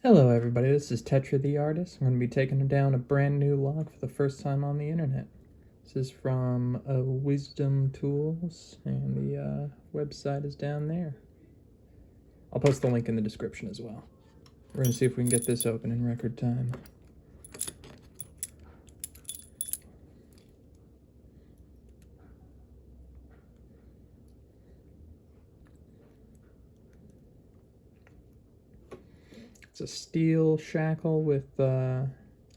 Hello everybody, this is Tetra the Artist. I'm going to be taking down a brand new log for the first time on the internet. This is from Wisdom Tools, and the website is down there. I'll post the link in the description as well. We're going to see if we can get this open in record time. It's a steel shackle with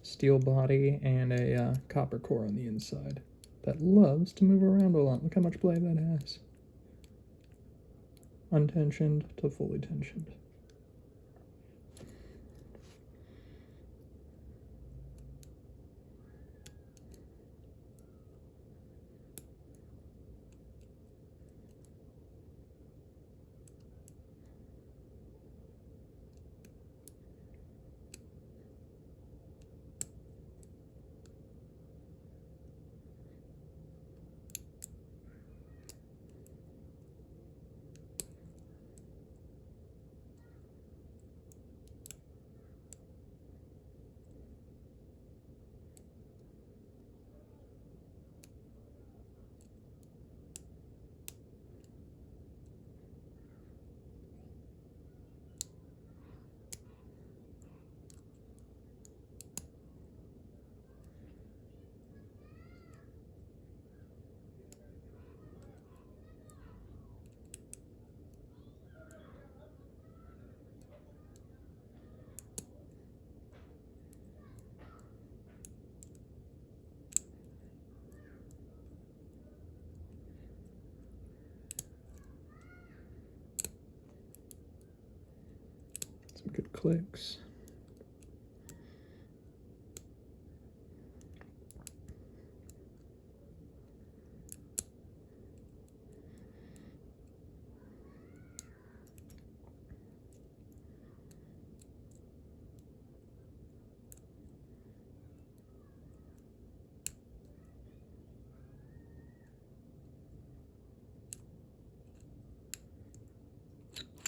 steel body and a copper core on the inside that loves to move around a lot. Look how much play that has. Untensioned to fully tensioned. Some good clicks.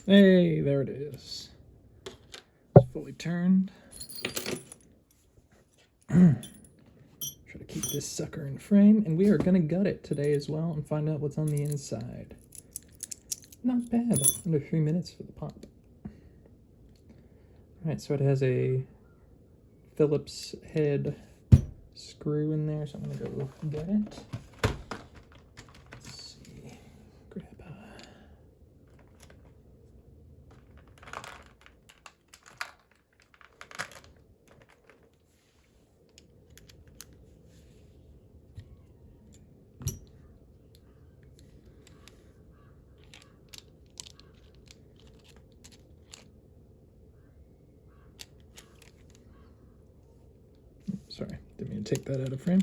Hey, there it is. It's fully turned. Try to keep this sucker in frame, and we are gonna gut it today as well and find out what's on the inside. Not bad, under 3 minutes for the pop. Alright, so it has a Phillips head screw in there, so I'm gonna go get it. Let's see, grab sorry, didn't mean to take that out of frame.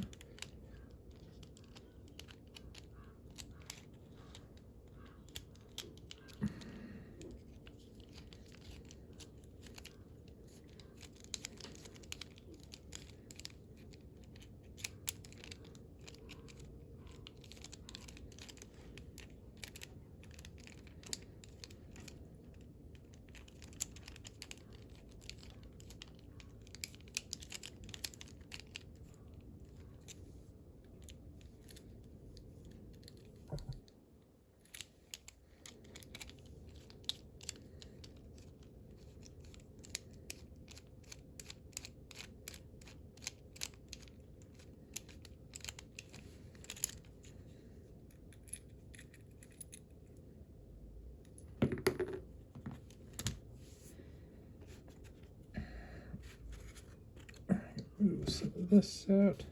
Move some of this out.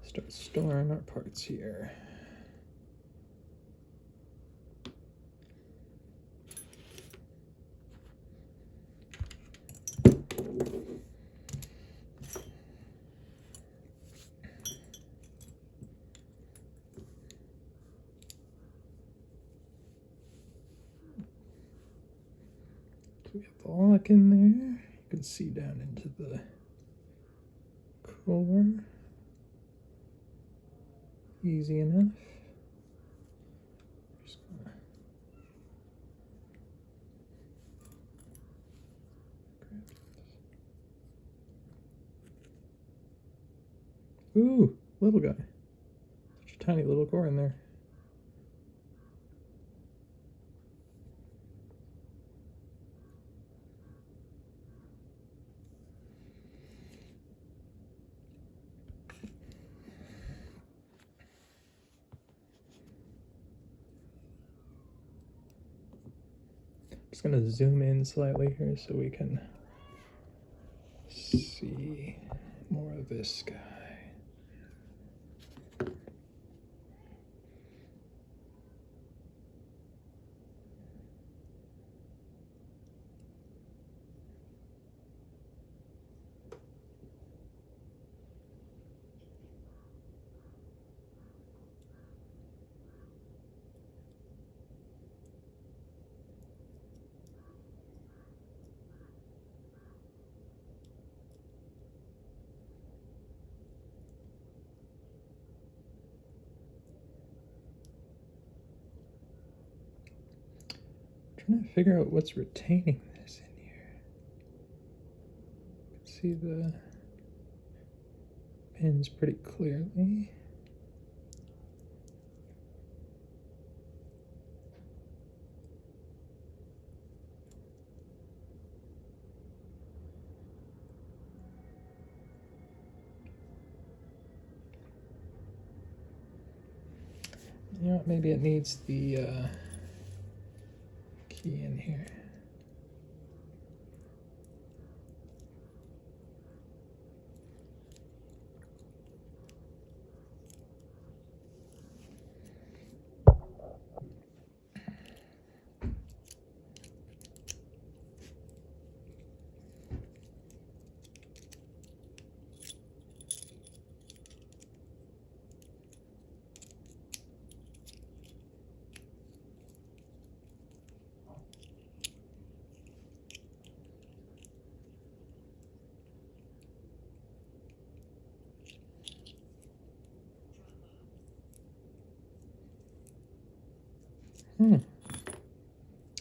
Start storing our parts here. So we have the lock in there. You can see down into the core. Easy enough. Just gonna Ooh, little guy. Such a tiny little core in there. Just gonna zoom in slightly here so we can see more of this guy. Trying to figure out what's retaining this in here. You can see the pins pretty clearly. You know what, maybe it needs the key in here.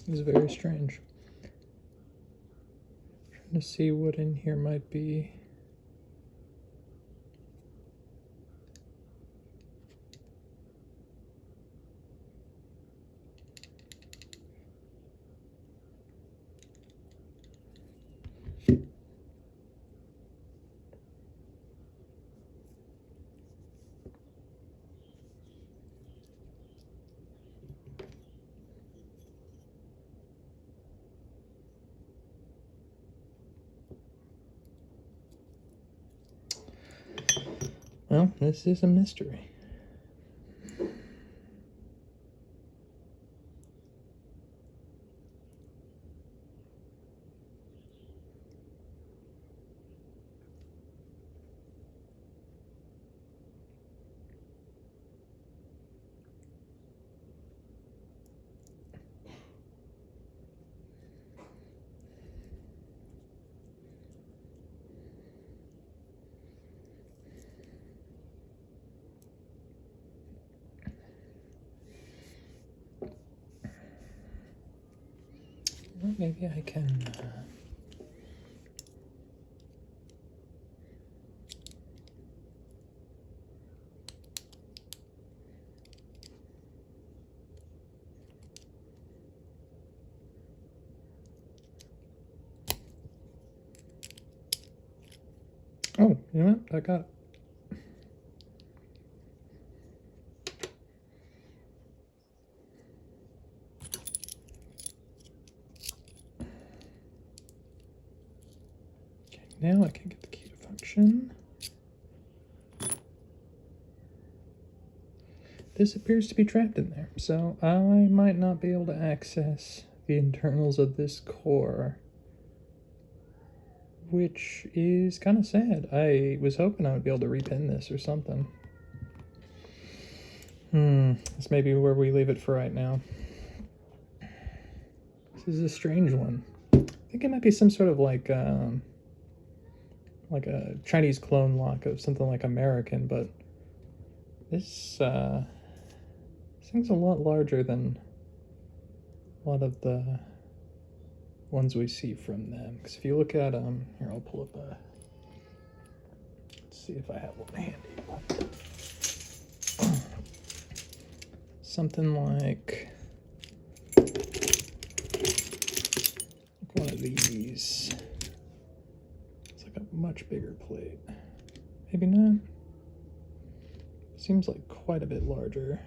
This is very strange. Trying to see what in here might be. Well, this is a mystery. Well, maybe I can. Oh, you know what? I got it. Okay, now I can get the key to function. This appears to be trapped in there, so I might not be able to access the internals of this core, which is kind of sad. I was hoping I would be able to repin this or something. This may be where we leave it for right now. This is a strange one. I think it might be some sort of like a Chinese clone lock of something like American, but this thing's a lot larger than a lot of the ones we see from them. Because if you look at here, I'll pull up a. Let's see if I have one handy. Something like one of these. It's like a much bigger plate. Maybe not. Seems like quite a bit larger.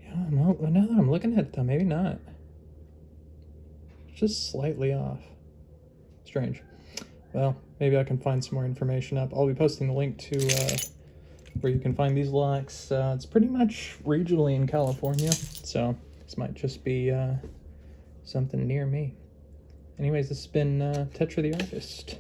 Yeah, now that I'm looking at it though, maybe not. It's just slightly off. Strange. Well, maybe I can find some more information up. I'll be posting the link to where you can find these locks. It's pretty much regionally in California, so this might just be something near me. Anyways, this has been Tetra the Artist.